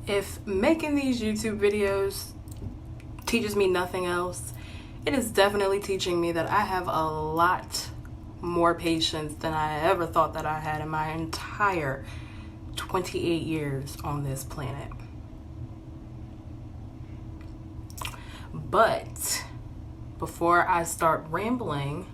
If making these YouTube videos teaches me nothing else, it is definitely teaching me that I have a lot more patience than I ever thought that I had in my entire 28 years on this planet. But before I start rambling,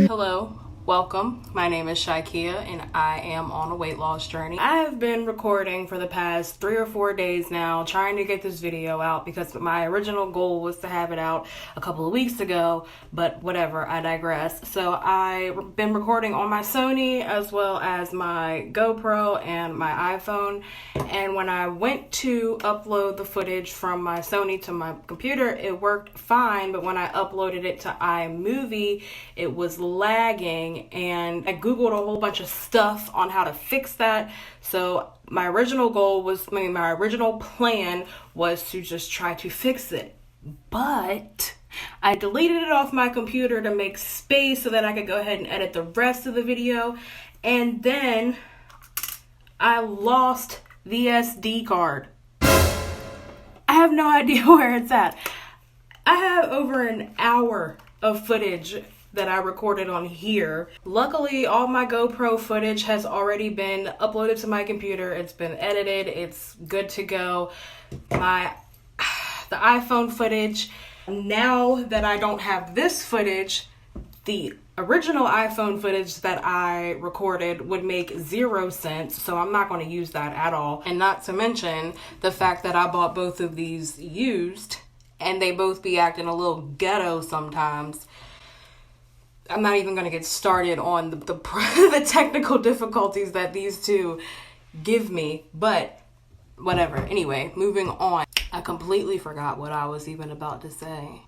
hello, welcome. My name is Shaikia and I am on a weight loss journey. I have been recording for the past 3 or 4 days now, trying to get this video out because my original goal was to have it out a couple of weeks ago, but whatever, I digress. So I've been recording on my Sony as well as my GoPro and my iPhone, and when I went to upload the footage from my Sony to my computer, it worked fine, but when I uploaded it to iMovie, it was lagging, and I googled a whole bunch of stuff on how to fix that. So my original plan was to just try to fix it, but I deleted it off my computer to make space so that I could go ahead and edit the rest of the video, and then I lost the SD card. I have no idea where it's at. I have over an hour of footage that I recorded on here. Luckily, all my GoPro footage has already been uploaded to my computer. It's been edited. It's good to go. The iPhone footage, now that I don't have this footage, the original iPhone footage that I recorded would make 0 sense, so I'm not going to use that at all. And not to mention the fact that I bought both of these used, and they both be acting a little ghetto sometimes. I'm not even going to get started on the technical difficulties that these two give me, but whatever. Anyway, moving on. I completely forgot what I was even about to say.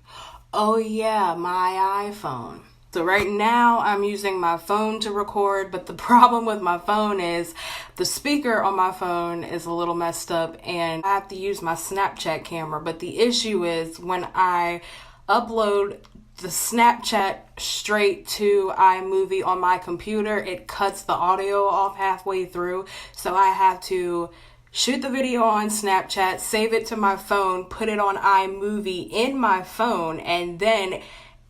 Oh yeah, my iPhone. So right now I'm using my phone to record, but the problem with my phone is the speaker on my phone is a little messed up and I have to use my Snapchat camera. But the issue is when I upload the Snapchat straight to iMovie on my computer, it cuts the audio off halfway through. So I have to shoot the video on Snapchat, save it to my phone, put it on iMovie in my phone, and then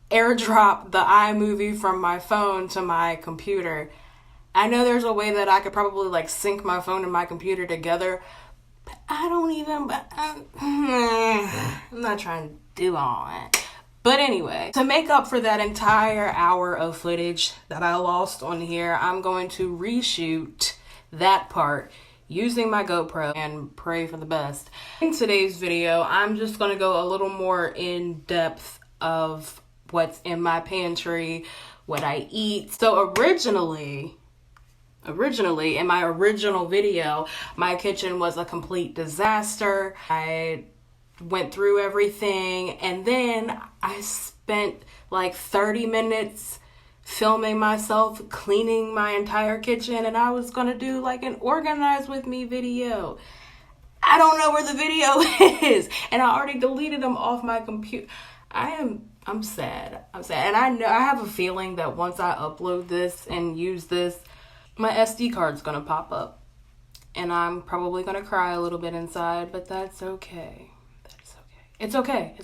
airdrop the iMovie from my phone to my computer. I know there's a way that I could probably like sync my phone and my computer together, but I'm not trying to do all that. But anyway, to make up for that entire hour of footage that I lost on here, I'm going to reshoot that part using my GoPro and pray for the best. In today's video, I'm just going to go a little more in depth of what's in my pantry, what I eat. So originally, in my original video, my kitchen was a complete disaster. I went through everything, and then I spent like 30 minutes filming myself cleaning my entire kitchen, and I was gonna do like an organize with me video. I don't know where the video is, and I already deleted them off my computer. I'm sad. And I know, I have a feeling that once I upload this and use this, my SD card's gonna pop up, and I'm probably gonna cry a little bit inside, but that's okay. It's okay.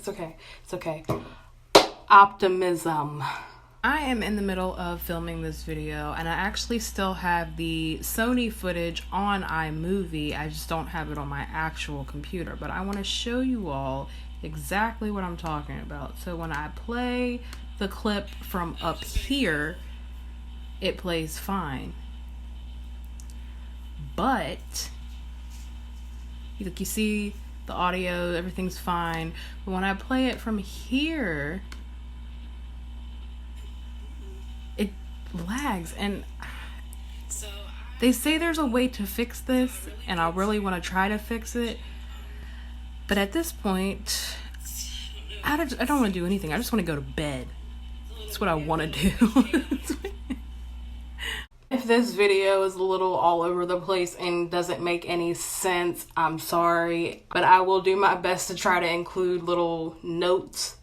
Optimism. I am in the middle of filming this video, and I actually still have the Sony footage on iMovie. I just don't have it on my actual computer, but I want to show you all exactly what I'm talking about. So when I play the clip from up here, it plays fine. But you see the audio, everything's fine. But when I play it from here, it lags. And they say there's a way to fix this, and I really want to try to fix it. But at this point, I don't want to do anything. I just want to go to bed. That's what I want to do. If this video is a little all over the place and doesn't make any sense, I'm sorry, but I will do my best to try to include little notes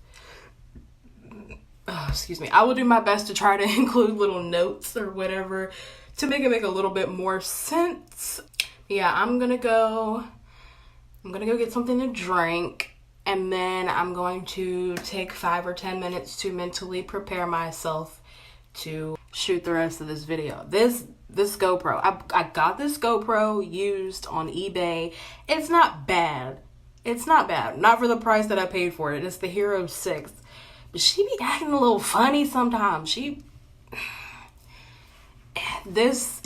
excuse me, I will do my best to try to include little notes or whatever to make it make a little bit more sense. Yeah, I'm gonna go get something to drink, and then I'm going to take 5 or 10 minutes to mentally prepare myself to shoot the rest of this video. This GoPro, I got this GoPro used on eBay. It's not bad. It's not bad. Not for the price that I paid for it. It's the Hero 6. But she be acting a little funny sometimes. This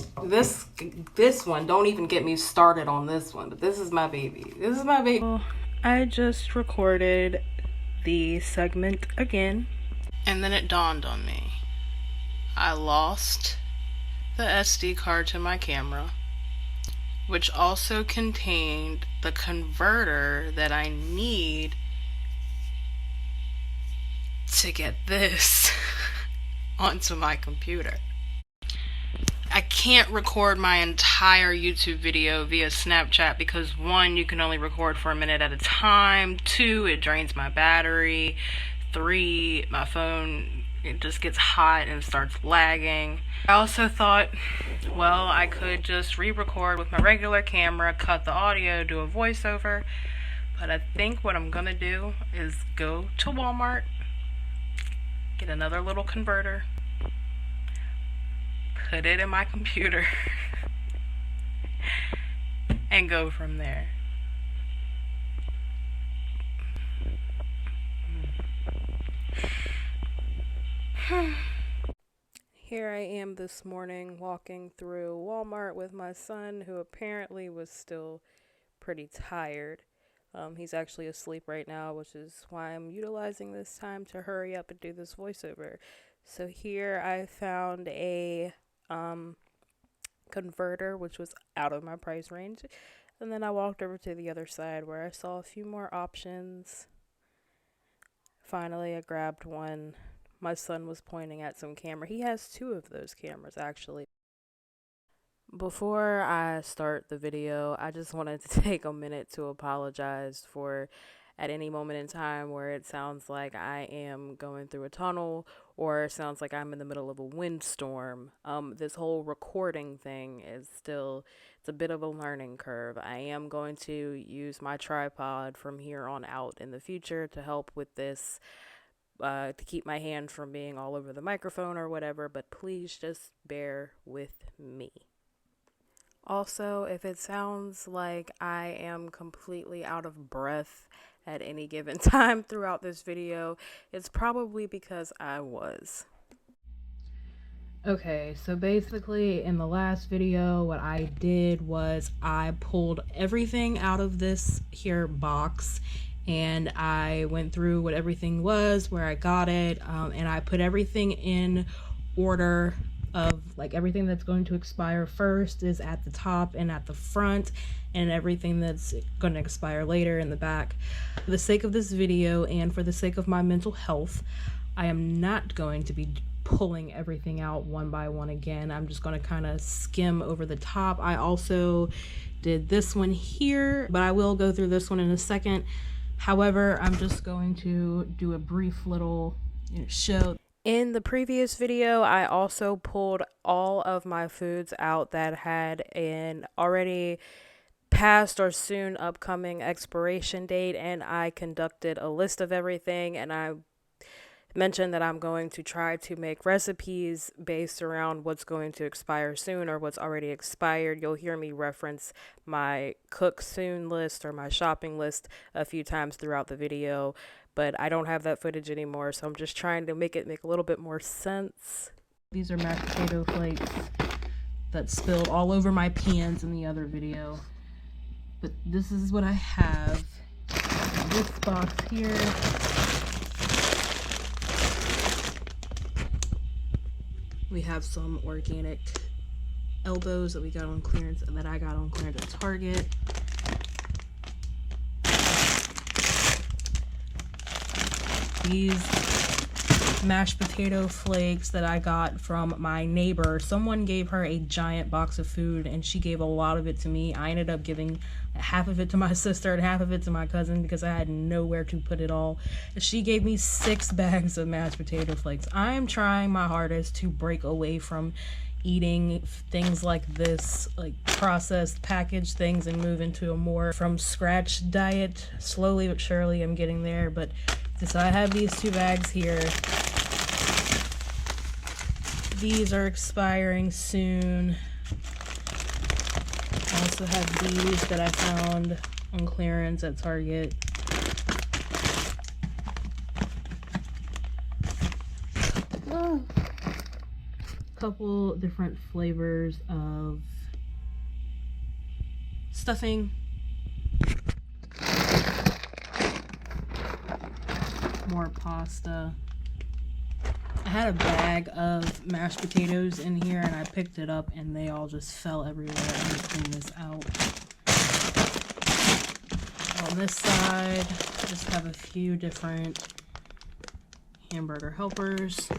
one, don't even get me started on this one, but this is my baby. This is my baby. Well, I just recorded the segment again, and then it dawned on me. I lost the SD card to my camera, which also contained the converter that I need to get this onto my computer. I can't record my entire YouTube video via Snapchat because 1, you can only record for a minute at a time. 2, it drains my battery. 3, my phone, it just gets hot and starts lagging. I also thought, well, I could just re-record with my regular camera, cut the audio, do a voiceover. But I think what I'm gonna do is go to Walmart, get another little converter, put it in my computer, and go from there. Here I am this morning walking through Walmart with my son, who apparently was still pretty tired. He's actually asleep right now, which is why I'm utilizing this time to hurry up and do this voiceover. So here I found a converter, which was out of my price range, and then I walked over to the other side where I saw a few more options. Finally, I grabbed one. My son was pointing at some camera. He has 2 of those cameras, actually. Before I start the video, I just wanted to take a minute to apologize for at any moment in time where it sounds like I am going through a tunnel or it sounds like I'm in the middle of a windstorm. This whole recording thing is still, it's a bit of a learning curve. I am going to use my tripod from here on out in the future to help with this, to keep my hand from being all over the microphone or whatever, but please just bear with me. Also, if it sounds like I am completely out of breath at any given time throughout this video, it's probably because I was. Okay, so basically in the last video, what I did was I pulled everything out of this here box and I went through what everything was, where I got it, and I put everything in order of like everything that's going to expire first is at the top and at the front, and everything that's going to expire later in the back. For the sake of this video and for the sake of my mental health, I am not going to be pulling everything out one by one again. I'm just going to kind of skim over the top. I also did this one here, but I will go through this one in a second. However, I'm just going to do a brief little show. In the previous video, I also pulled all of my foods out that had an already past or soon upcoming expiration date, and I conducted a list of everything, and I mentioned that I'm going to try to make recipes based around what's going to expire soon or what's already expired. You'll hear me reference my cook soon list or my shopping list a few times throughout the video, but I don't have that footage anymore, so I'm just trying to make it make a little bit more sense. These are mashed potato flakes that spilled all over my pans in the other video, but this is what I have. This box here, we have some organic elbows that we got on clearance and that I got on clearance at Target. These mashed potato flakes that I got from my neighbor. Someone gave her a giant box of food and she gave a lot of it to me. I ended up giving half of it to my sister and half of it to my cousin because I had nowhere to put it all. She gave me 6 bags of mashed potato flakes. I am trying my hardest to break away from eating things like this, like processed packaged things, and move into a more from scratch diet. Slowly but surely I'm getting there, but so I have these 2 bags here. These are expiring soon. I also have these that I found on clearance at Target. Couple different flavors of stuffing. More pasta. I had a bag of mashed potatoes in here and I picked it up and they all just fell everywhere. I'm gonna clean this out. On this side, I just have a few different hamburger helpers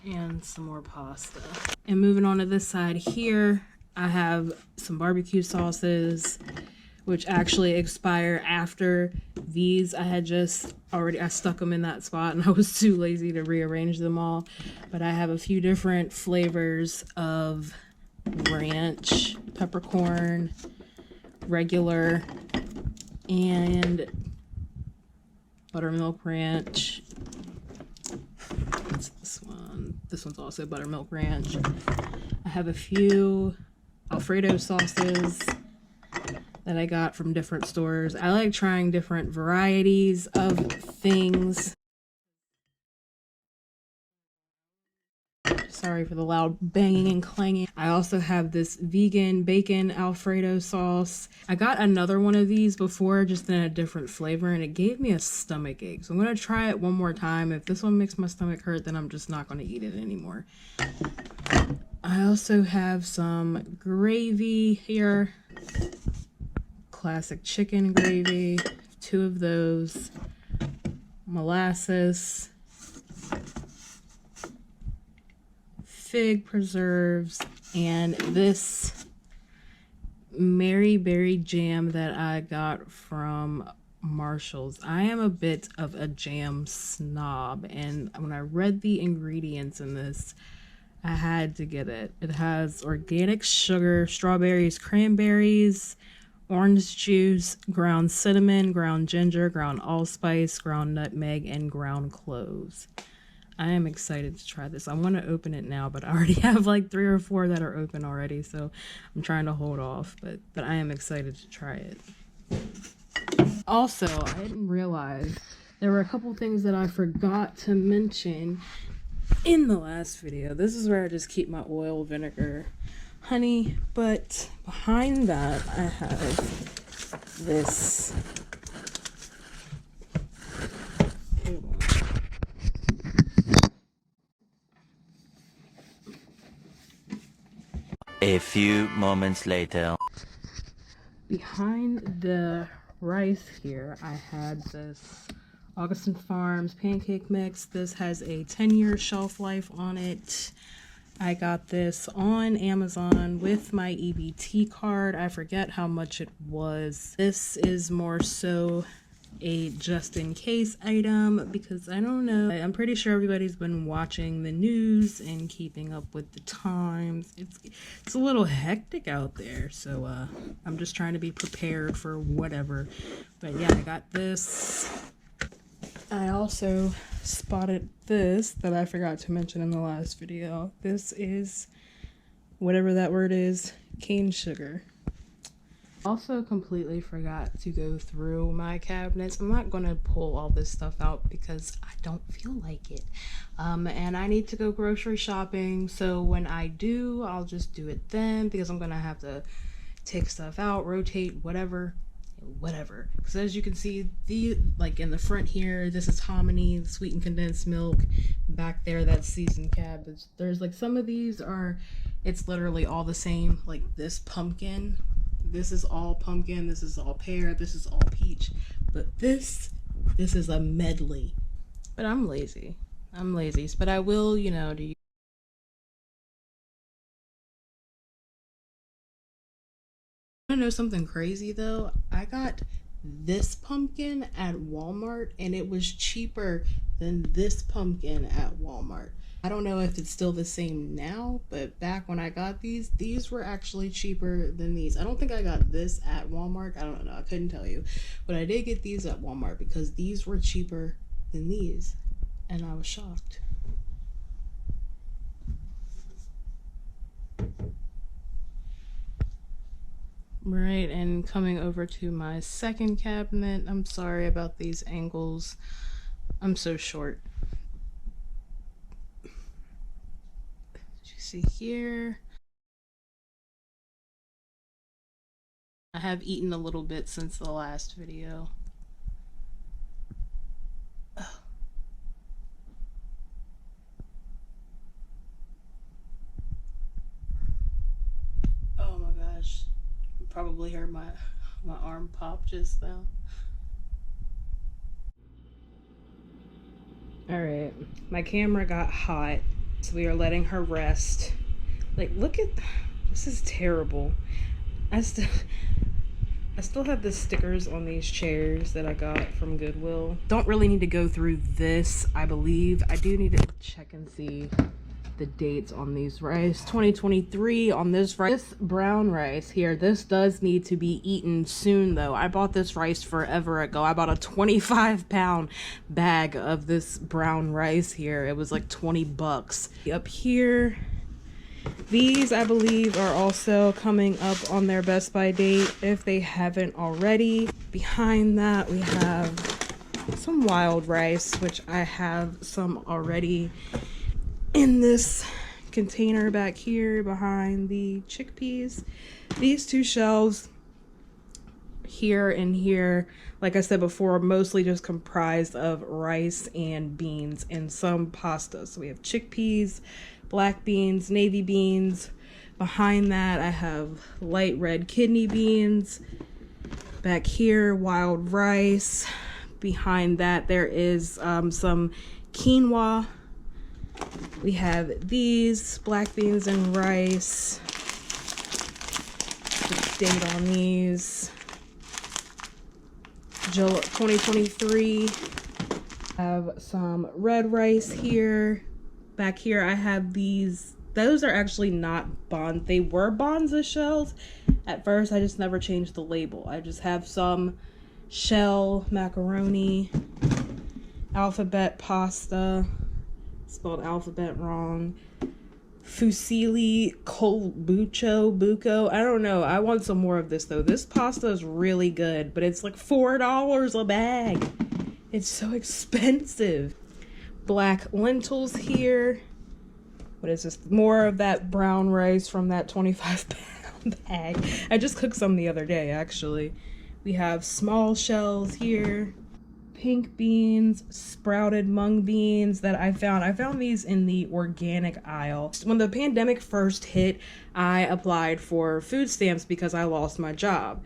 and some more pasta. And moving on to this side here, I have some barbecue sauces, which actually expire after these. I stuck them in that spot and I was too lazy to rearrange them all. But I have a few different flavors of ranch, peppercorn, regular, and buttermilk ranch. What's this one? This one's also buttermilk ranch. I have a few Alfredo sauces that I got from different stores. I like trying different varieties of things. Sorry for the loud banging and clanging. I also have this vegan bacon Alfredo sauce. I got another one of these before, just in a different flavor, and it gave me a stomach ache. So I'm gonna try it one more time. If this one makes my stomach hurt, then I'm just not gonna eat it anymore. I also have some gravy here. Classic chicken gravy, 2 of those, molasses, fig preserves, and this Mary Berry jam that I got from Marshall's. I am a bit of a jam snob, and when I read the ingredients in this, I had to get it. It has organic sugar, strawberries, cranberries, orange juice, ground cinnamon, ground ginger, ground allspice, ground nutmeg, and ground cloves. I am excited to try this. I want to open it now, but I already have like 3 or 4 that are open already, so I'm trying to hold off, but I am excited to try it. Also, I didn't realize there were a couple things that I forgot to mention in the last video. This is where I just keep my oil, vinegar, honey, but behind that I have this. A few moments later. Behind the rice here, I had this Augustin Farms pancake mix. This has a 10-year shelf life on it. I got this on Amazon with my EBT card. I forget how much it was. This is more so a just-in-case item because I don't know. I'm pretty sure everybody's been watching the news and keeping up with the times. It's a little hectic out there, so I'm just trying to be prepared for whatever. But yeah, I got this. I also spotted this that I forgot to mention in the last video. This is, whatever that word is, cane sugar. Also completely forgot to go through my cabinets. I'm not going to pull all this stuff out because I don't feel like it. And I need to go grocery shopping, so when I do, I'll just do it then because I'm going to have to take stuff out, rotate, whatever. Because as you can see, like in the front here, this is hominy, sweetened condensed milk. Back there, that's seasoned cabbage. There's like some of these are, it's literally all the same. Like this pumpkin, this is all pumpkin, this is all pear, this is all peach. But this is a medley. But I'm lazy. But I will, do to know something crazy though? I got this pumpkin at Walmart and it was cheaper than this pumpkin at Walmart. I don't know if it's still the same now, but back when I got these were actually cheaper than these. I don't think I got this at Walmart. I don't know. I couldn't tell you. But I did get these at Walmart because these were cheaper than these. And I was shocked. Right, and coming over to my second cabinet. I'm sorry about these angles. I'm so short. See here, I have eaten a little bit since the last video. Oh my gosh, you probably heard my arm pop just now. All right, my camera got hot, so we are letting her rest. Like, look at this, is terrible. I still have the stickers on these chairs that I got from Goodwill. Don't really need to go through this, I believe. I do need to check and see the dates on these rice. 2023 on this rice. This brown rice here, this does need to be eaten soon though. I bought this rice forever ago. I bought a 25-pound bag of this brown rice here. It was like 20 bucks. Up here, these I believe are also coming up on their Best By date if they haven't already. Behind that we have some wild rice, which I have some already in this container back here behind the chickpeas. These two shelves here and here, like I said before, are mostly just comprised of rice and beans and some pasta. So we have chickpeas, black beans, navy beans. Behind that I have light red kidney beans. Back here, wild rice. Behind that there is some quinoa. We have these black beans and rice. The date on these, 2023. I have some red rice here. Back here I have these. Those are actually not Bonds. They were Bonza shells at first. I just never changed the label. I just have some shell macaroni, alphabet pasta. Spelled alphabet wrong. Fusilli buco. I don't know. I want some more of this though. This pasta is really good, but it's like $4 a bag. It's so expensive. Black lentils here. What is this? More of that brown rice from that 25-pound bag. I just cooked some the other day actually. We have small shells here. Pink beans, sprouted mung beans that I found these in the organic aisle. When the pandemic first hit, I applied for food stamps because I lost my job.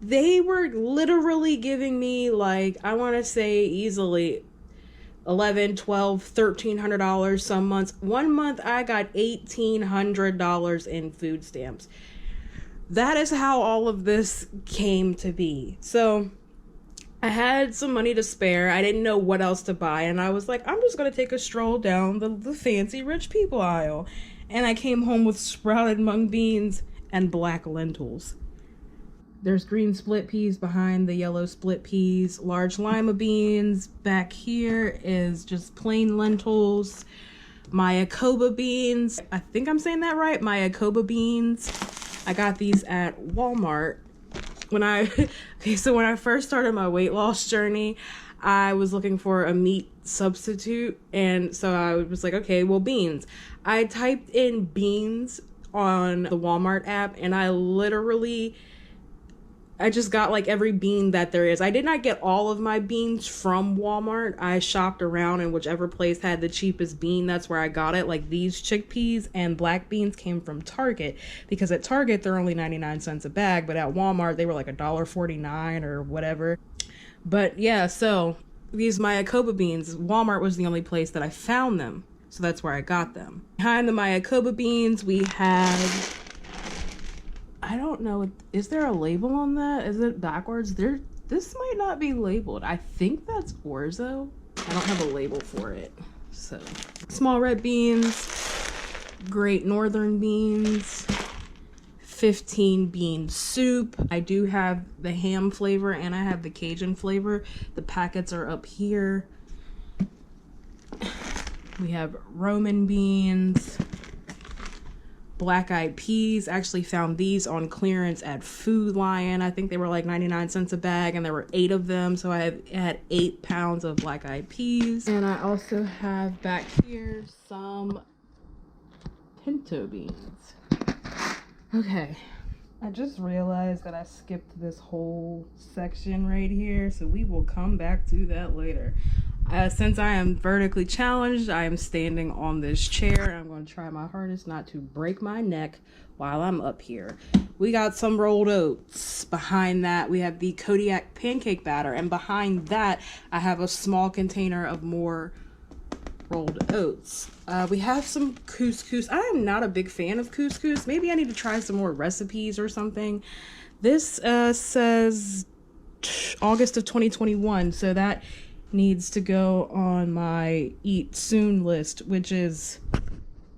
They were literally giving me, like, I want to say easily $1,100, $1,200, $1,300 some months. One month I got $1,800 in food stamps. That is how all of this came to be. So I had some money to spare. I didn't know what else to buy, and I was like, I'm just gonna take a stroll down the fancy rich people aisle. And I came home with sprouted mung beans and black lentils. There's green split peas behind the yellow split peas, large lima beans. Back here is just plain lentils, Mayakoba beans. I think I'm saying that right, Mayakoba beans. I got these at Walmart. When I first started my weight loss journey, I was looking for a meat substitute, and so I was like, okay, well, beans. I typed in beans on the Walmart app, and I just got like every bean that there is. I did not get all of my beans from Walmart. I shopped around, and whichever place had the cheapest bean, that's where I got it. Like these chickpeas and black beans came from Target, because at Target they're only 99 cents a bag, but at Walmart they were like $1.49 or whatever. But yeah, so these Mayakoba beans, Walmart was the only place that I found them, so that's where I got them. Behind the Mayakoba beans we have I don't know. Is there a label on that? Is it backwards? This might not be labeled. I think that's orzo. I don't have a label for it. So, small red beans, great northern beans, 15 bean soup. I do have the ham flavor and I have the Cajun flavor. The packets are up here. We have Roman beans, black eyed peas. Actually found these on clearance at Food Lion. I think they were like 99 cents a bag and there were 8 of them. So I had 8 pounds of black eyed peas. And I also have back here some pinto beans. Okay. I just realized that I skipped this whole section right here. So we will come back to that later. Since I am vertically challenged, I am standing on this chair. I'm going to try my hardest not to break my neck while I'm up here. We got some rolled oats. Behind that, we have the Kodiak pancake batter. And behind that, I have a small container of more rolled oats. We have some couscous. I am not a big fan of couscous. Maybe I need to try some more recipes or something. This says August of 2021. So that needs to go on my eat soon list, which is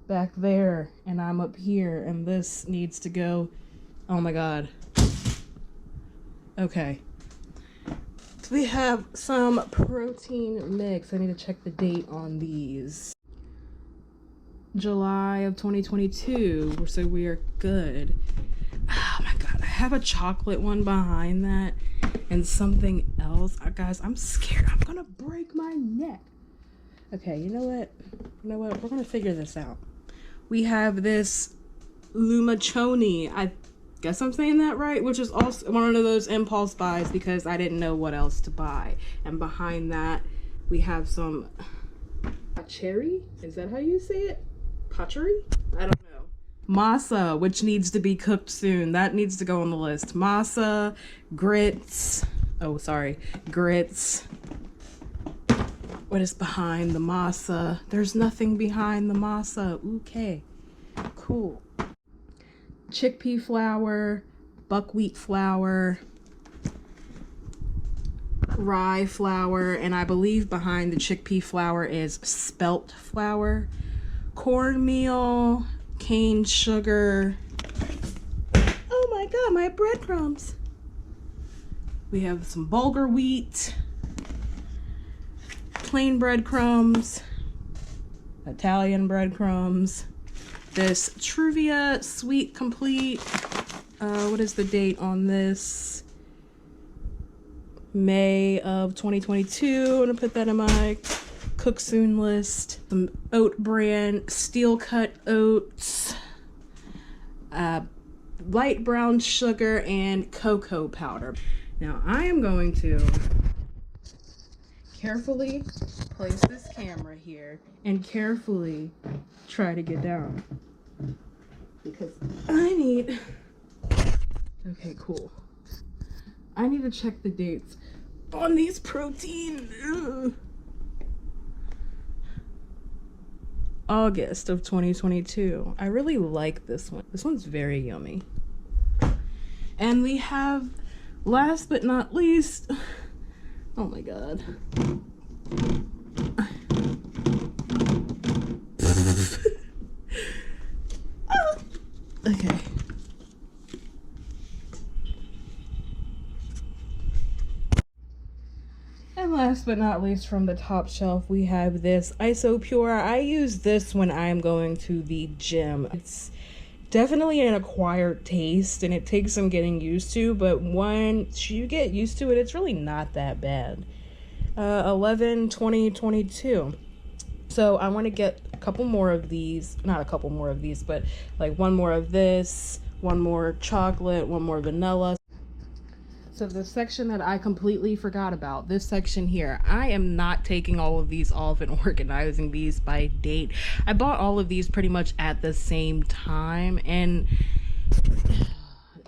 back there, and I'm up here, and this needs to go. Oh my god. Okay, so we have some protein mix. I need to check the date on these. July of 2022, so we are good. Oh my god, I have a chocolate one behind that and something else. Guys, I'm scared I'm gonna break my neck. Okay, you know what? We're gonna figure this out. We have this lumachoni. I guess I'm saying that right, which is also one of those impulse buys because I didn't know what else to buy. And behind that, we have some cherry. Is that how you say it? Pottery? I don't know. Masa, which needs to be cooked soon. That needs to go on the list. Masa, grits. Oh, sorry. Grits. What is behind the masa? There's nothing behind the masa. Okay. Cool. Chickpea flour, buckwheat flour, rye flour, and I believe behind the chickpea flour is spelt flour, cornmeal, cane sugar. Oh my god, my breadcrumbs. We have some bulgur wheat, plain breadcrumbs, Italian breadcrumbs, this Truvia Sweet Complete. What is the date on this? May of 2022. I'm gonna put that in my cook soon list. Some oat bran steel cut oats, light brown sugar, and cocoa powder. Now I am going to carefully place this camera here and carefully try to get down because I need, okay, cool. I need to check the dates on these protein. Ugh. August of 2022. I really like this one. This one's very yummy. And we have, last but not least, oh my god. Okay. And last but not least, from the top shelf, we have this Isopure. I use this when I'm going to the gym. It's definitely an acquired taste and it takes some getting used to, but once you get used to it, it's really not that bad. 11/20/22. So I want to get a couple more of these, not a couple more of these, but like one more of this, one more chocolate, one more vanilla. So the section that I completely forgot about, this section here, I am not taking all of these off and organizing these by date. I bought all of these pretty much at the same time, and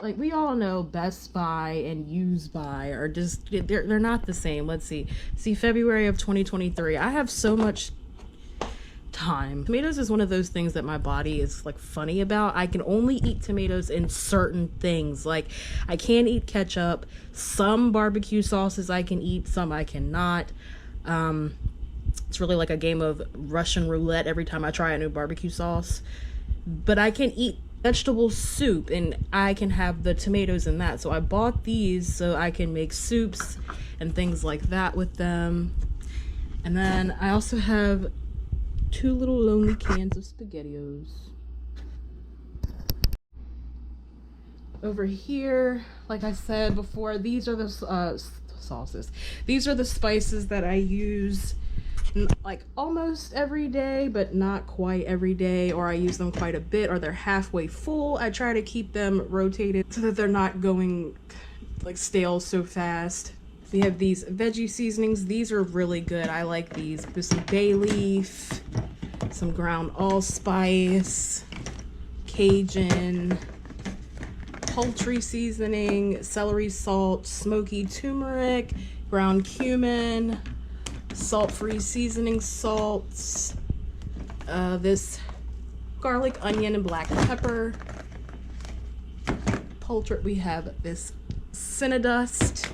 like we all know, Best Buy and Use Buy are just, they're not the same. Let's see, February of 2023. I have so much time. Tomatoes is one of those things that my body is like funny about. I can only eat tomatoes in certain things. Like I can't eat ketchup. Some barbecue sauces I can eat, some I cannot. It's really like a game of Russian roulette every time I try a new barbecue sauce. But I can eat vegetable soup and I can have the tomatoes in that. So I bought these so I can make soups and things like that with them. And then I also have 2 little lonely cans of SpaghettiOs. Over here, like I said before, these are the sauces. These are the spices that I use like almost every day, but not quite every day, or I use them quite a bit, or they're halfway full. I try to keep them rotated so that they're not going like stale so fast. We have these veggie seasonings. These are really good. I like these. There's some bay leaf, some ground allspice, Cajun, poultry seasoning, celery salt, smoky turmeric, ground cumin, salt-free seasoning salts, this garlic, onion, and black pepper. Poultry, we have this Cinnadust,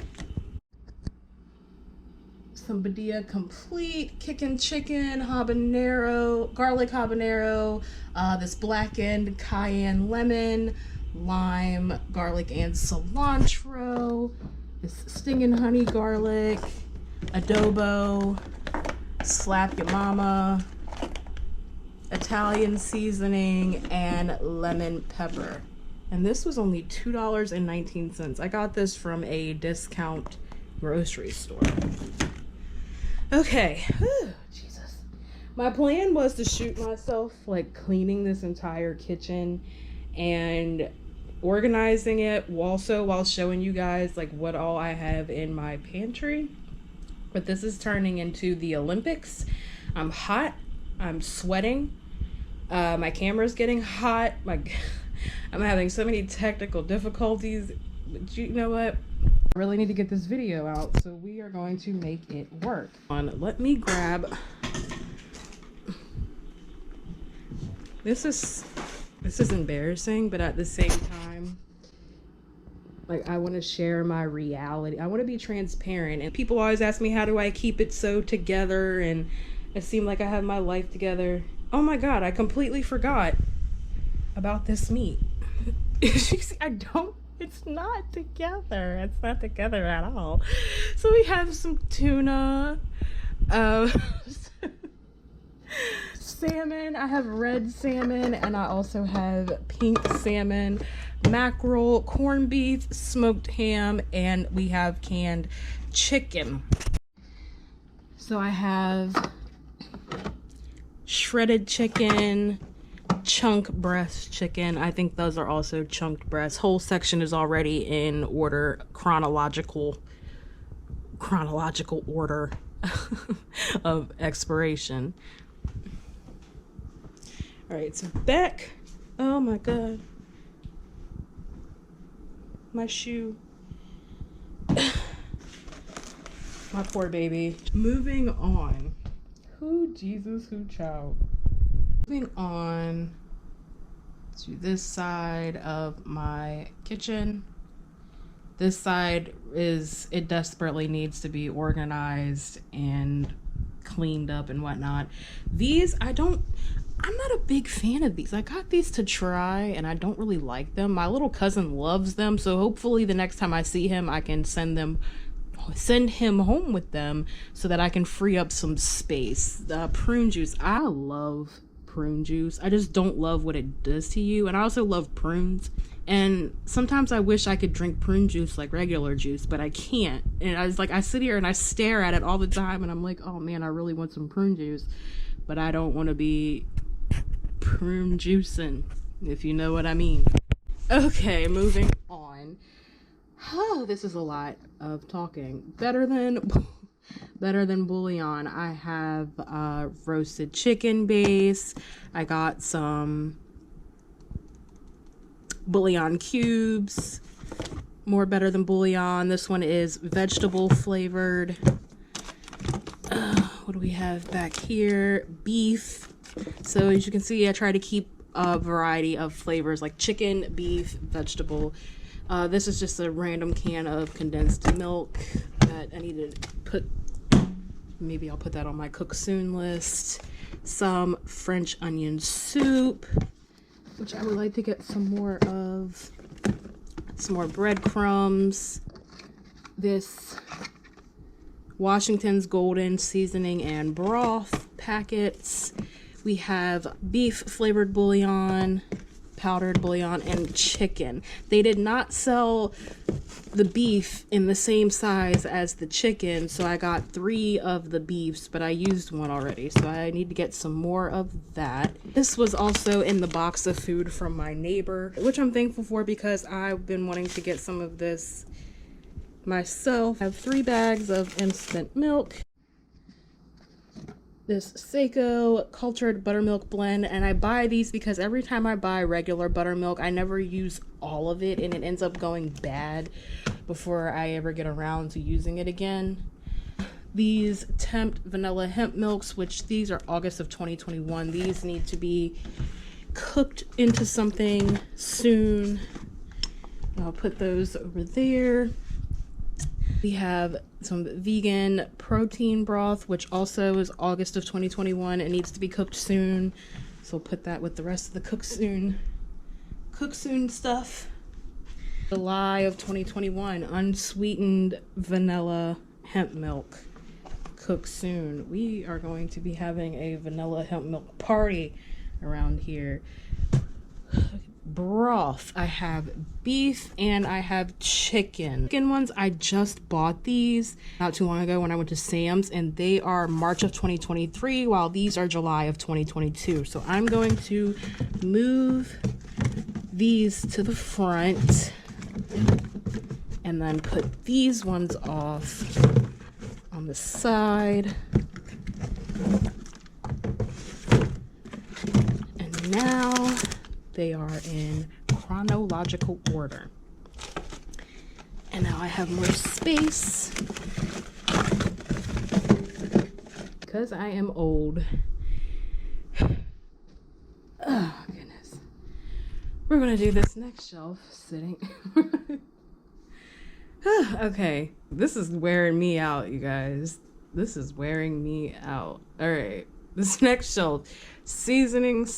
some Badia Complete, kickin' chicken, habanero, garlic habanero, this blackened cayenne lemon, lime, garlic, and cilantro, this stinging honey garlic, adobo, slap your mama, Italian seasoning, and lemon pepper. And this was only $2.19. I got this from a discount grocery store. Okay, whew, Jesus. My plan was to shoot myself like cleaning this entire kitchen and organizing it, also while showing you guys like what all I have in my pantry. But this is turning into the Olympics. I'm hot, I'm sweating, my camera's getting hot, I'm having so many technical difficulties, but you know what? I really need to get this video out, so we are going to make it work. Let me grab, this is embarrassing, but at the same time, like, I want to share my reality. I want to be transparent. And people always ask me, how do I keep it so together? And it seemed like I have my life together. Oh my God, I completely forgot about this meat. It's not together. It's not together at all. So we have some tuna, salmon. I have red salmon, and I also have pink salmon, mackerel, corned beef, smoked ham, and we have canned chicken. So I have shredded chicken, chunk breast chicken. I think those are also chunked breasts. Whole section is already in order, chronological order of expiration. All right, so back. Oh my God. My shoe. My poor baby. Moving on. Who Jesus, who child. Moving on to this side of my kitchen. This side it desperately needs to be organized and cleaned up and whatnot. These, I'm not a big fan of these. I got these to try and I don't really like them. My little cousin loves them, so hopefully the next time I see him, I can send him home with them so that I can free up some space. Prune juice. I love prune juice. I just don't love what it does to you. And I also love prunes. And sometimes I wish I could drink prune juice like regular juice, but I can't. And I sit here and I stare at it all the time and I'm like, oh man, I really want some prune juice, but I don't want to be prune juicing, if you know what I mean. Okay, moving on. Oh, this is a lot of talking. Better than bouillon. I have roasted chicken base. I got some bouillon cubes. More better than bouillon. This one is vegetable flavored. What do we have back here? Beef. So as you can see, I try to keep a variety of flavors like chicken, beef, vegetable. This is just a random can of condensed milk that I need to put, maybe I'll put that on my cook soon list. Some French onion soup, which I would like to get some more of. Some more breadcrumbs. This Washington's Golden seasoning and broth packets. We have beef flavored bouillon, powdered bouillon, and chicken. They did not sell the beef in the same size as the chicken, so I got 3 of the beefs, but I used 1 already, so I need to get some more of that. This was also in the box of food from my neighbor, which I'm thankful for because I've been wanting to get some of this myself. I have 3 bags of instant milk. This Seiko cultured buttermilk blend, and I buy these because every time I buy regular buttermilk, I never use all of it and it ends up going bad before I ever get around to using it again. These Tempt vanilla hemp milks, which these are August of 2021. These need to be cooked into something soon. I'll put those over there. We have some vegan protein broth, which also is August of 2021. It needs to be cooked soon. So we'll put that with the rest of the cook soon stuff. July of 2021, unsweetened vanilla hemp milk. Cook soon. We are going to be having a vanilla hemp milk party around here. Broth. I have beef and I have chicken. Chicken ones, I just bought these not too long ago when I went to Sam's, and they are March of 2023 while these are July of 2022. So I'm going to move these to the front and then put these ones off on the side. And now they are in chronological order. And now I have more space because I am old. Oh, goodness. We're going to do this next shelf sitting. Okay. This is wearing me out, you guys. This is wearing me out. All right. This next shelf, seasonings,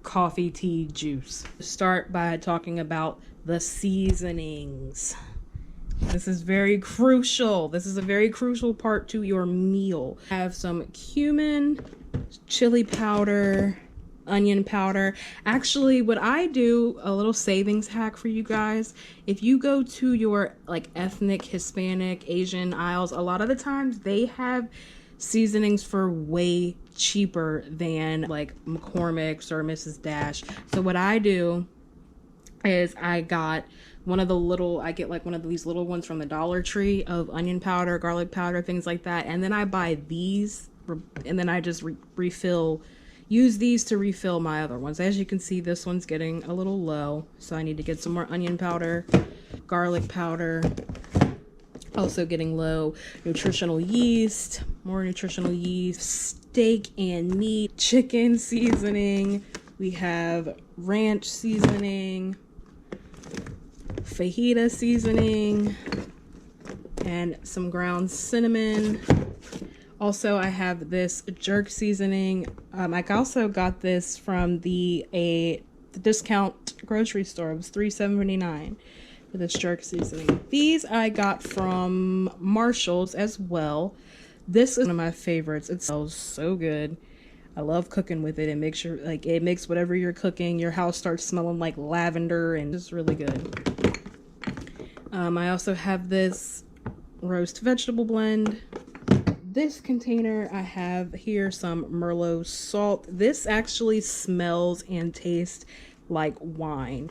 coffee, tea, juice. Start by talking about the seasonings. This is very crucial. This is a very crucial part to your meal. I have some cumin, chili powder, onion powder. Actually, what I do, a little savings hack for you guys, if you go to your like ethnic, Hispanic, Asian aisles, a lot of the times they have seasonings for way cheaper than like McCormick's or Mrs. Dash. So what I do is I got one of the little, I get like one of these little ones from the Dollar Tree of onion powder, garlic powder, things like that. And then I buy these and then I just use these to refill my other ones. As you can see, this one's getting a little low. So I need to get some more onion powder, garlic powder. Also getting low. Nutritional yeast, more nutritional yeast, steak and meat, chicken seasoning. We have ranch seasoning, fajita seasoning, and some ground cinnamon. Also, I have this jerk seasoning. I also got this from the discount grocery store. It was $3.79 for this jerk seasoning. These I got from Marshall's as well. This is one of my favorites. It smells so good. I love cooking with it. It makes it makes whatever you're cooking, your house starts smelling like lavender, and it's really good. I also have this roast vegetable blend. This container, I have here some Merlot salt. This actually smells and tastes like wine.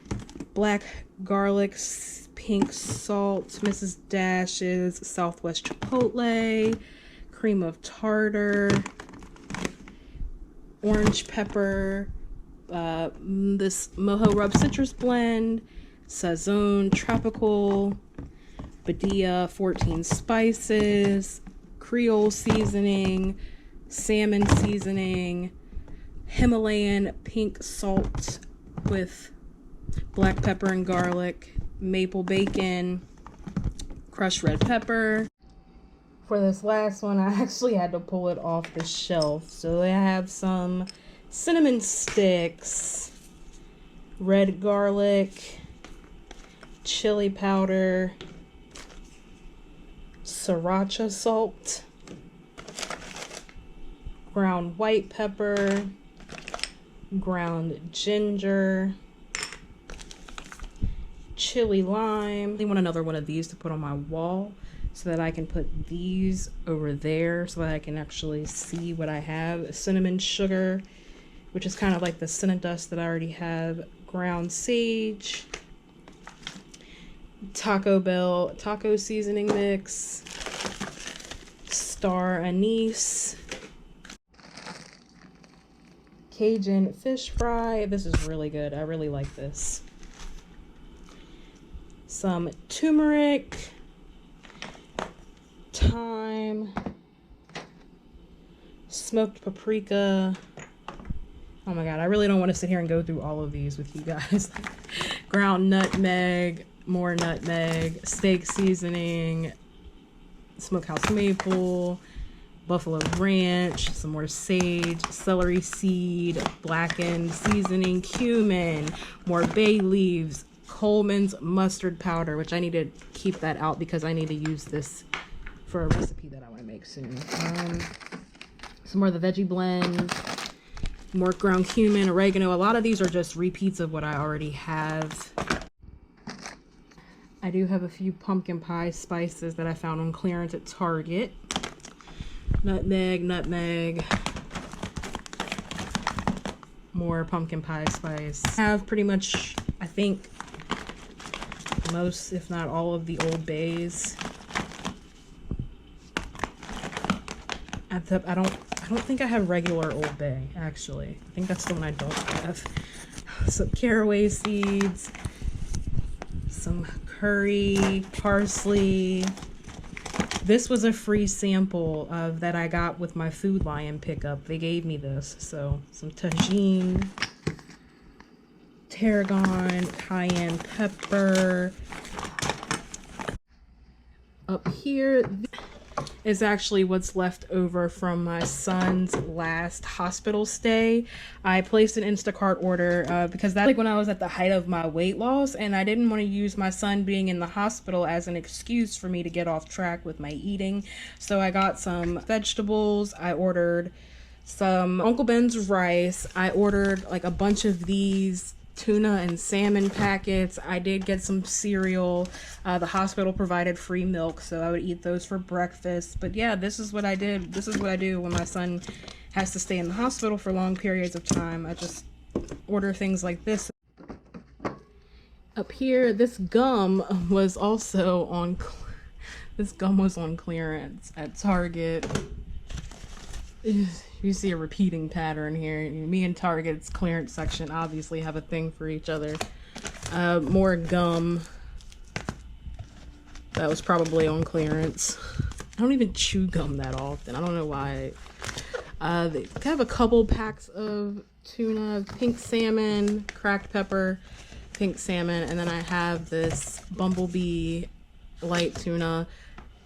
Black garlic, pink salt, Mrs. Dash's Southwest Chipotle, cream of tartar, orange pepper, this Mojo Rub Citrus Blend, Sazon Tropical, Badia 14 Spices, Creole Seasoning, salmon seasoning, Himalayan pink salt with black pepper and garlic, maple bacon, crushed red pepper. For this last one, I actually had to pull it off the shelf. So I have some cinnamon sticks, red garlic, chili powder, sriracha salt, ground white pepper, ground ginger, chili lime. I want another one of these to put on my wall so that I can put these over there so that I can actually see what I have. Cinnamon sugar, which is kind of like the cinnamon dust that I already have. Ground sage, Taco Bell taco seasoning mix, star anise, Cajun fish fry. This is really good. I really like this. Some turmeric, thyme, smoked paprika. Oh my god, I really don't want to sit here and go through all of these with you guys. Ground nutmeg, more nutmeg, steak seasoning, smokehouse maple, buffalo ranch, some more sage, celery seed, blackened seasoning, cumin, more bay leaves, Coleman's mustard powder, which I need to keep that out because I need to use this for a recipe that I want to make soon. Some more of the veggie blend, more ground cumin, oregano. A lot of these are just repeats of what I already have. I do have a few pumpkin pie spices that I found on clearance at Target. Nutmeg, more pumpkin pie spice. I have pretty much, I think, most, if not all, of the Old Bays. I don't think I have regular Old Bay, actually. I think that's the one I don't have. Some caraway seeds, some curry, parsley. This was a free sample that I got with my Food Lion pickup. They gave me this. So some tagine, tarragon, cayenne pepper. Up here is actually what's left over from my son's last hospital stay. I placed an Instacart order because that's like when I was at the height of my weight loss, and I didn't want to use my son being in the hospital as an excuse for me to get off track with my eating. So I got some vegetables. I ordered some Uncle Ben's rice. I ordered like a bunch of these tuna and salmon packets. I did get some cereal. The hospital provided free milk, so I would eat those for breakfast. But yeah, this is what I did. This is what I do when my son has to stay in the hospital for long periods of time. I just order things like this. Up here, this gum was also on clearance at Target. You see a repeating pattern here. Me and Target's clearance section obviously have a thing for each other. More gum. That was probably on clearance. I don't even chew gum that often. I don't know why. They have a couple packs of tuna, pink salmon, cracked pepper, pink salmon, and then I have this bumblebee light tuna.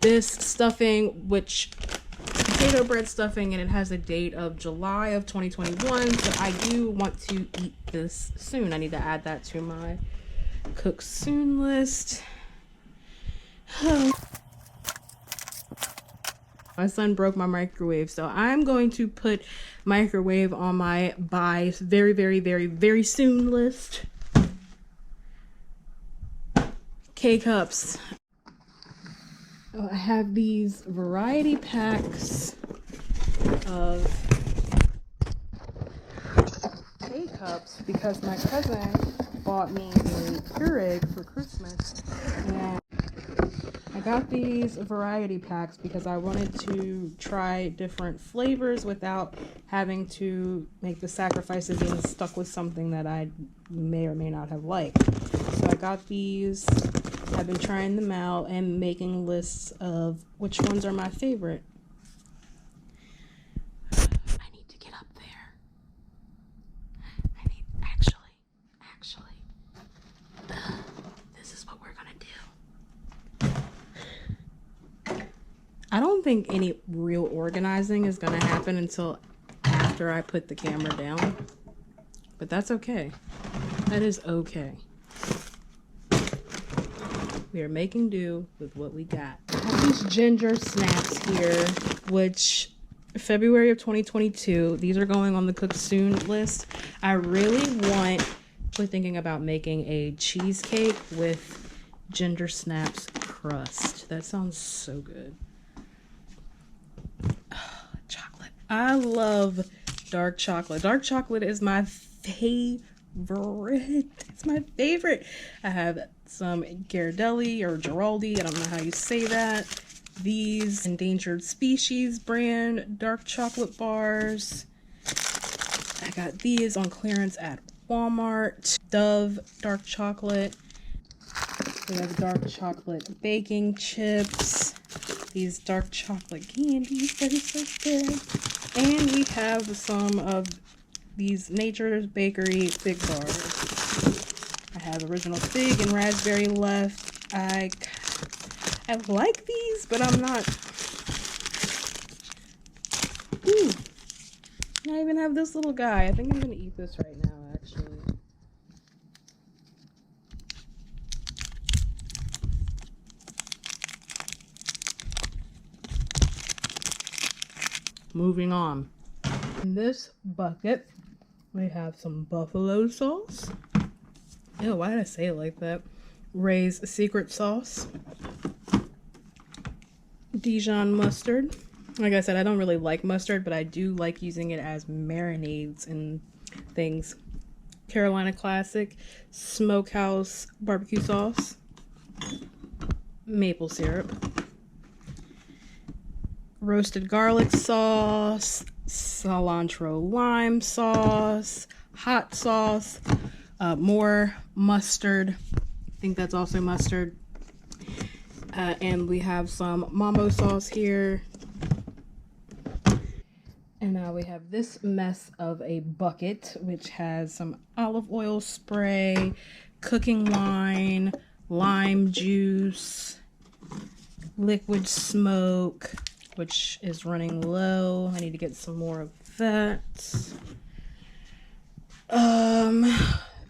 This stuffing, which potato bread stuffing, and it has a date of July of 2021, so I do want to eat this soon. I need to add that to my cook soon list. My son broke my microwave, so I'm going to put microwave on my buy very, very, very, very soon list. K-cups. Oh, I have these variety packs of K-cups because my cousin bought me a Keurig for Christmas, and I got these variety packs because I wanted to try different flavors without having to make the sacrifice of being stuck with something that I may or may not have liked. So I got these. I've been trying them out and making lists of which ones are my favorite. I don't think any real organizing is going to happen until after I put the camera down. But that's okay. That is okay. We are making do with what we got. I have these ginger snaps here, which February of 2022, these are going on the cook soon list. I really we're thinking about making a cheesecake with ginger snaps crust. That sounds so good. Oh, chocolate. I love dark chocolate. Dark chocolate is my favorite. It's my favorite. I have some Ghirardelli or Giraldi, I don't know how you say that. These Endangered Species brand dark chocolate bars. I got these on clearance at Walmart. Dove dark chocolate. We have dark chocolate baking chips. These dark chocolate candies that is so good. And we have some of these Nature's Bakery fig bars. I have original fig and raspberry left. I like these, but I'm not. Ooh. I even have this little guy. I think I'm gonna eat this right now, actually. Moving on. In this bucket, we have some buffalo sauce. Ew, why did I say it like that? Ray's secret sauce. Dijon mustard. Like I said, I don't really like mustard, but I do like using it as marinades and things. Carolina Classic Smokehouse barbecue sauce. Maple syrup. Roasted garlic sauce. Cilantro lime sauce. Hot sauce. More mustard. I think that's also mustard. And we have some Mambo sauce here. And now we have this mess of a bucket, which has some olive oil spray, cooking wine, lime juice, liquid smoke, which is running low. I need to get some more of that.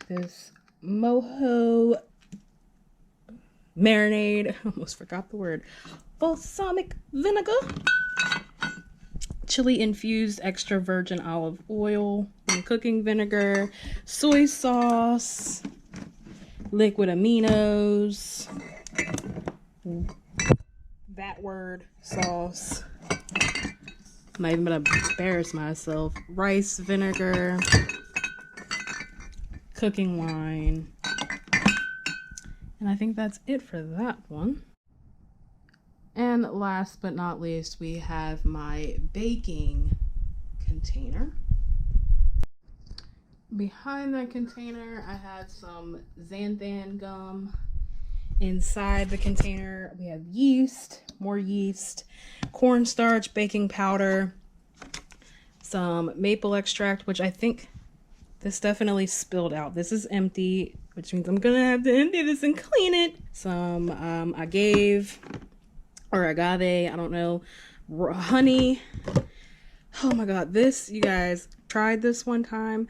This mojo marinade, almost forgot the word, balsamic vinegar, chili infused extra virgin olive oil, and cooking vinegar, soy sauce, liquid aminos, that word, sauce. I'm not even gonna embarrass myself. Rice vinegar, cooking wine. And I think that's it for that one. And last but not least, we have my baking container. Behind that container, I have some xanthan gum. Inside the container, we have yeast, more yeast, cornstarch, baking powder, some maple extract, which I think this definitely spilled out. This is empty, which means I'm gonna have to empty this and clean it. Some agave, I don't know, honey. Oh my god, this, you guys, tried this one time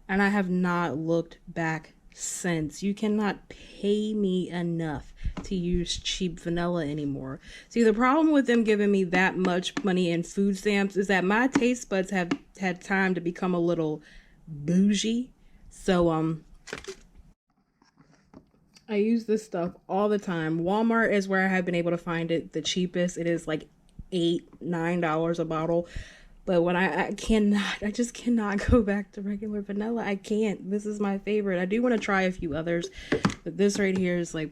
and I have not looked back since. You cannot pay me enough to use cheap vanilla anymore. See, the problem with them giving me that much money in food stamps is that my taste buds have had time to become a little bougie. So I use this stuff all the time. Walmart is where I have been able to find it the cheapest. It is like $8-9 a bottle. But when I just cannot go back to regular vanilla. I can't. This is my favorite. I do want to try a few others, but this right here is like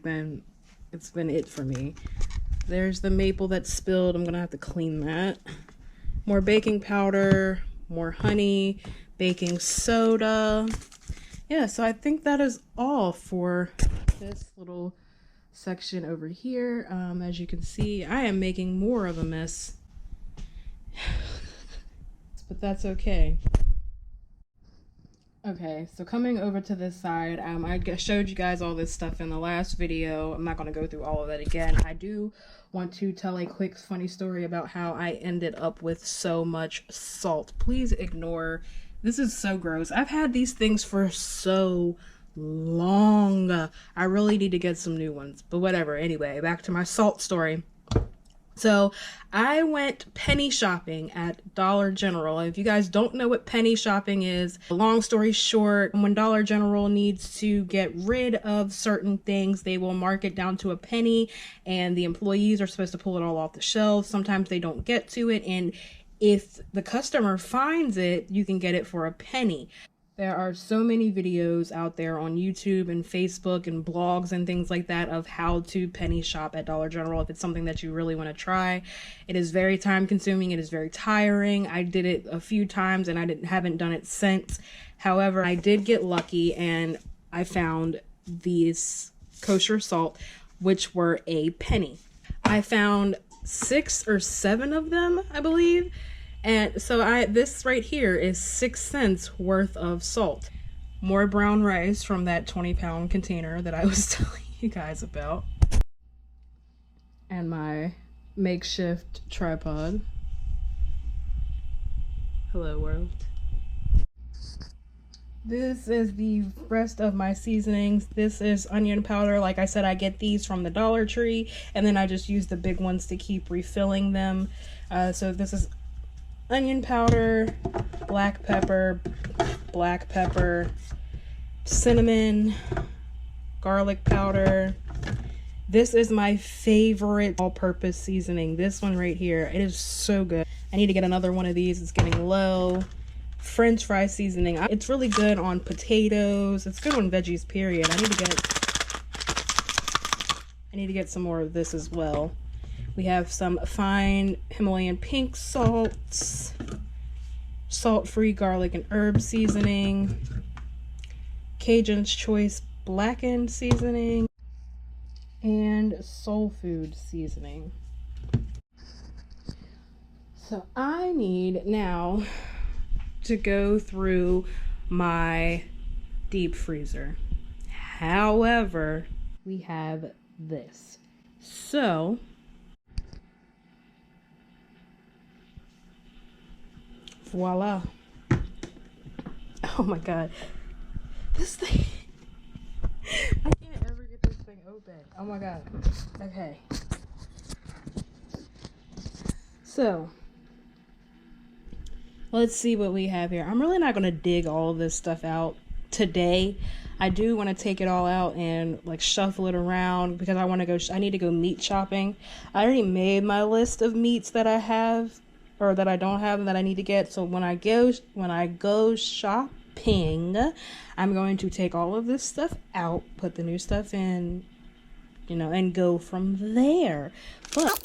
it's been it for me. There's the maple that's spilled. I'm gonna have to clean that. More baking powder, more honey, baking soda. Yeah, so I think that is all for this little section over here. As you can see, I am making more of a mess. But that's okay. Okay, so coming over to this side, I showed you guys all this stuff in the last video. I'm not going to go through all of that again. I do want to tell a quick funny story about how I ended up with so much salt. Please ignore. This is so gross. I've had these things for so long. I really need to get some new ones, but whatever. Anyway, back to my salt story. So I went penny shopping at Dollar General. If you guys don't know what penny shopping is, long story short, when Dollar General needs to get rid of certain things, they will mark it down to a penny, and the employees are supposed to pull it all off the shelves. Sometimes they don't get to it, and if the customer finds it, you can get it for a penny. There are so many videos out there on YouTube and Facebook and blogs and things like that of how to penny shop at Dollar General if it's something that you really want to try. It is very time consuming. It is very tiring. I did it a few times and I haven't done it since. However, I did get lucky and I found these kosher salt, which were a penny. I found 6 or 7 of them, I believe. And so this right here is 6 cents worth of salt. More brown rice from that 20-pound container that I was telling you guys about. And my makeshift tripod. Hello world. This is the rest of my seasonings. This is onion powder. Like I said, I get these from the Dollar Tree, and then I just use the big ones to keep refilling them. So this is onion powder, black pepper, cinnamon, garlic powder. This is my favorite all-purpose seasoning. This one right here. It is so good. I need to get another one of these. It's getting low. French fry seasoning. It's really good on potatoes. It's good on veggies, period. I need to get some more of this as well. We have some fine Himalayan pink salts, salt-free garlic and herb seasoning, Cajun's Choice blackened seasoning, and soul food seasoning. So I need now to go through my deep freezer. However, we have this. So voila. Oh my god. This thing. I can't ever get this thing open. Oh my god. Okay. So, let's see what we have here. I'm really not going to dig all this stuff out today. I do want to take it all out and like shuffle it around because I need to go meat shopping. I already made my list of meats that I have or that I don't have and that I need to get. So when I go shopping, I'm going to take all of this stuff out, put the new stuff in, and go from there. But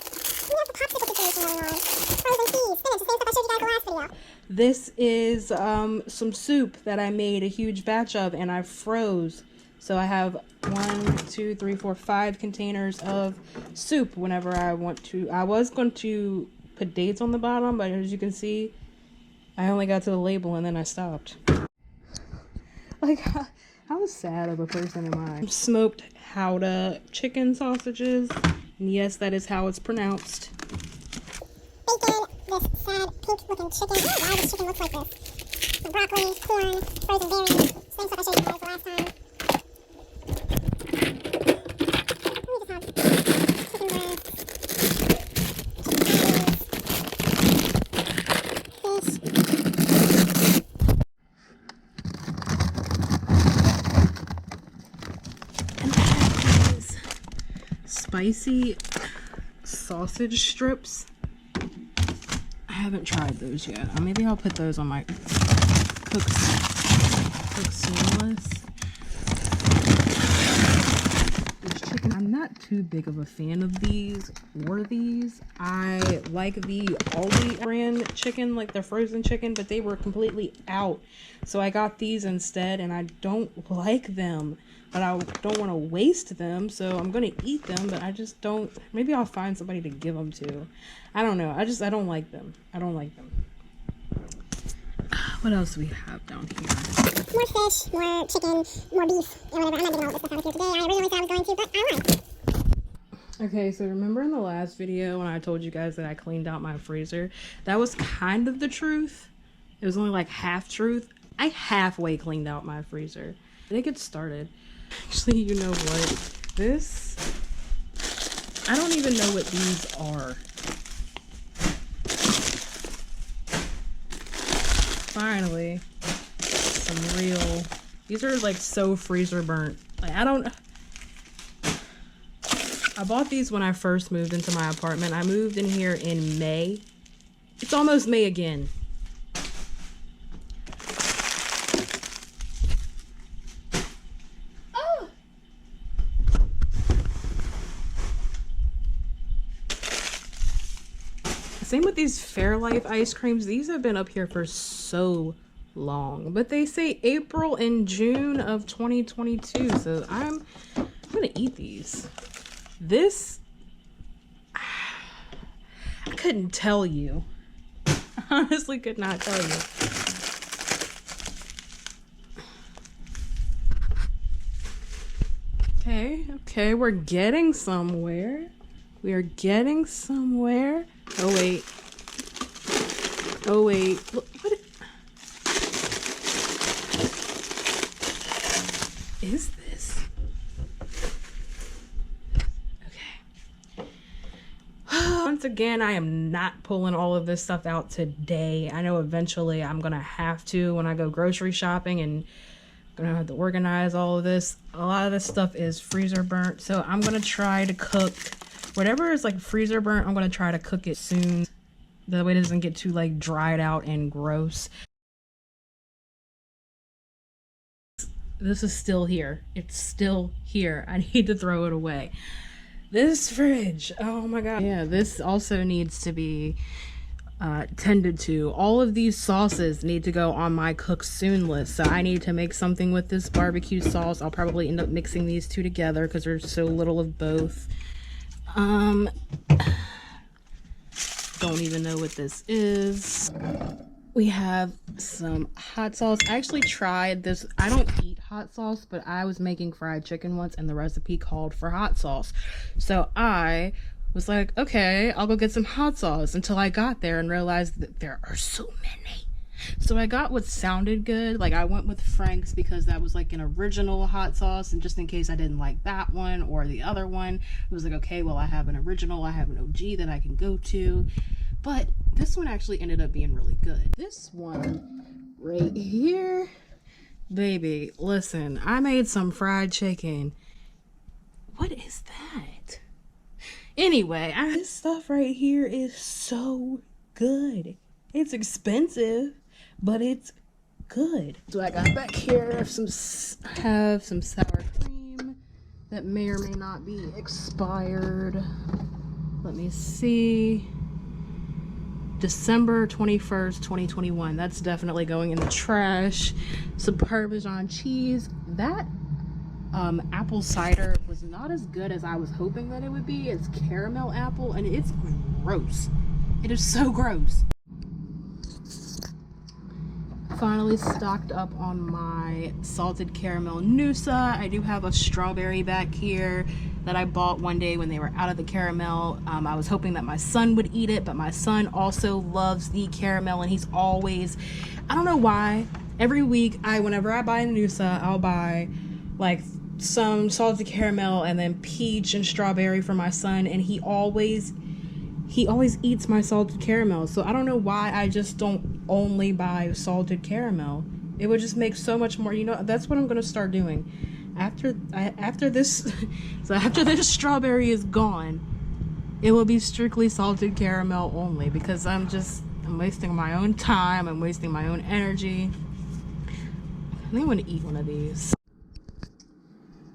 this is some soup that I made a huge batch of and I froze. So I have 1, 2, 3, 4, 5 containers of soup whenever I want to. I was going to put dates on the bottom, but as you can see, I only got to the label and then I stopped. Like, how sad of a person am I? Smoked Gouda chicken sausages. And yes, that is how it's pronounced. Bacon, this sad pink-looking chicken. I don't know why this chicken looks like this. Some broccoli, corn, frozen berries. Same stuff I showed you guys the last time. We just have chicken breast, fish. And I have these spicy sausage strips. I haven't tried those yet. Maybe I'll put those on my cook soon list. This chicken, I'm not too big of a fan of these or these. I like the Aldi brand chicken, like the frozen chicken, but they were completely out. So I got these instead, and I don't like them. But I don't want to waste them, so I'm going to eat them, but I just don't. Maybe I'll find somebody to give them to. I don't know. I don't like them. I don't like them. What else do we have down here? More fish, more chicken, more beef, and whatever. I'm not getting all this stuff out of here today. I originally said I was going to, but I lied. Okay, so remember in the last video when I told you guys that I cleaned out my freezer? That was kind of the truth. It was only like half truth. I halfway cleaned out my freezer. Did it get started? Actually, you know what? This, I don't even know what these are. Finally, some real, these are like so freezer burnt. Like, I bought these when I first moved into my apartment. I moved in here in May. It's almost May again. Oh! Same with these Fairlife ice creams. These have been up here for so long. But they say April and June of 2022. So I'm gonna eat these. This, I couldn't tell you. I honestly could not tell you. Okay, we're getting somewhere. We are getting somewhere. Oh wait. Look, what is this? Once again, I am not pulling all of this stuff out today. I know eventually I'm gonna have to when I go grocery shopping, and I'm gonna have to organize all of this. A lot of this stuff is freezer burnt, so I'm gonna try to cook whatever is like freezer burnt. I'm gonna try to cook it soon. That way it doesn't get too like dried out and gross. This is still here. It's still here. I need to throw it away. This fridge, oh my god. Yeah, this also needs to be tended to. All of these sauces need to go on my cook soon list. So I need to make something with this barbecue sauce. I'll probably end up mixing these two together because there's so little of both. Don't even know what this is. We have some hot sauce. I actually tried this. I don't eat hot sauce, but I was making fried chicken once and the recipe called for hot sauce. So I was like, okay, I'll go get some hot sauce, until I got there and realized that there are so many. So I got what sounded good. Like I went with Frank's because that was like an original hot sauce, and just in case I didn't like that one or the other one, it was like, okay, well, I have an original, I have an OG that I can go to. But this one actually ended up being really good. This one right here, baby, listen, I made some fried chicken. What is that? Anyway, this stuff right here is so good. It's expensive, but it's good. So I got back here, I have some sour cream that may or may not be expired. Let me see. December 21st, 2021. That's definitely going in the trash. Some Parmesan cheese. That apple cider was not as good as I was hoping that it would be. It's caramel apple and it's gross. It is so gross. Finally stocked up on my salted caramel Noosa. I do have a strawberry back here that I bought one day when they were out of the caramel. I was hoping that my son would eat it, but my son also loves the caramel, and he's always, I don't know why, every week whenever I buy a Noosa, I'll buy like some salted caramel and then peach and strawberry for my son, and he always eats my salted caramel. So I don't know why I just don't only buy salted caramel. It would just make so much more, you know. That's what I'm gonna start doing after this. So after this strawberry is gone, it will be strictly salted caramel only, because I'm wasting my own time, I'm wasting my own energy. I think I'm gonna eat one of these.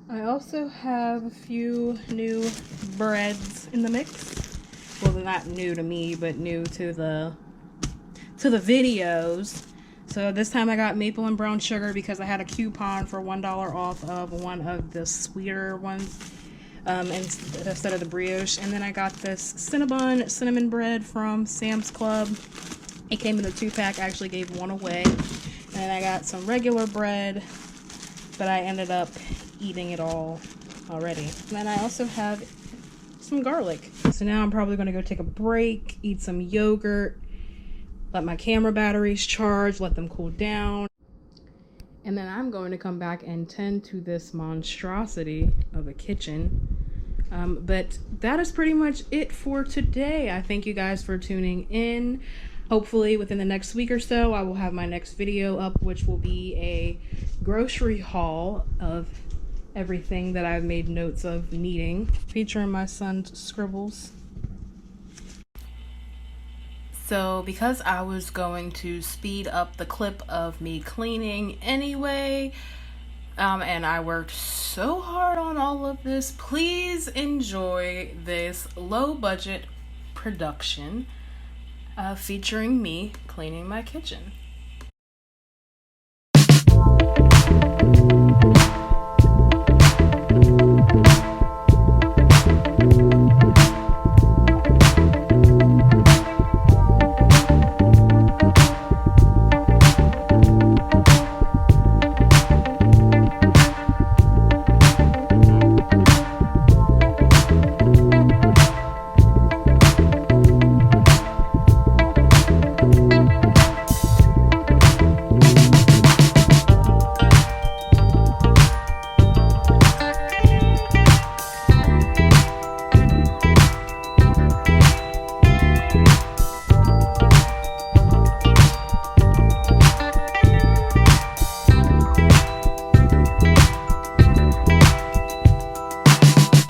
I also have a few new breads in the mix. Well, they're not new to me, but new to the videos. So this time I got maple and brown sugar because I had a coupon for $1 off of one of the sweeter ones instead of the brioche. And then I got this cinnamon bread from Sam's Club. It came in a 2-pack. I actually gave one away. And I got some regular bread, but I ended up eating it all already. And then I also have some garlic. So now I'm probably going to go take a break, eat some yogurt, let my camera batteries charge, let them cool down. And then I'm going to come back and tend to this monstrosity of a kitchen. But that is pretty much it for today. I thank you guys for tuning in. Hopefully within the next week or so, I will have my next video up, which will be a grocery haul of everything that I've made notes of needing, featuring my son's scribbles. So because I was going to speed up the clip of me cleaning anyway, and I worked so hard on all of this, please enjoy this low budget production featuring me cleaning my kitchen.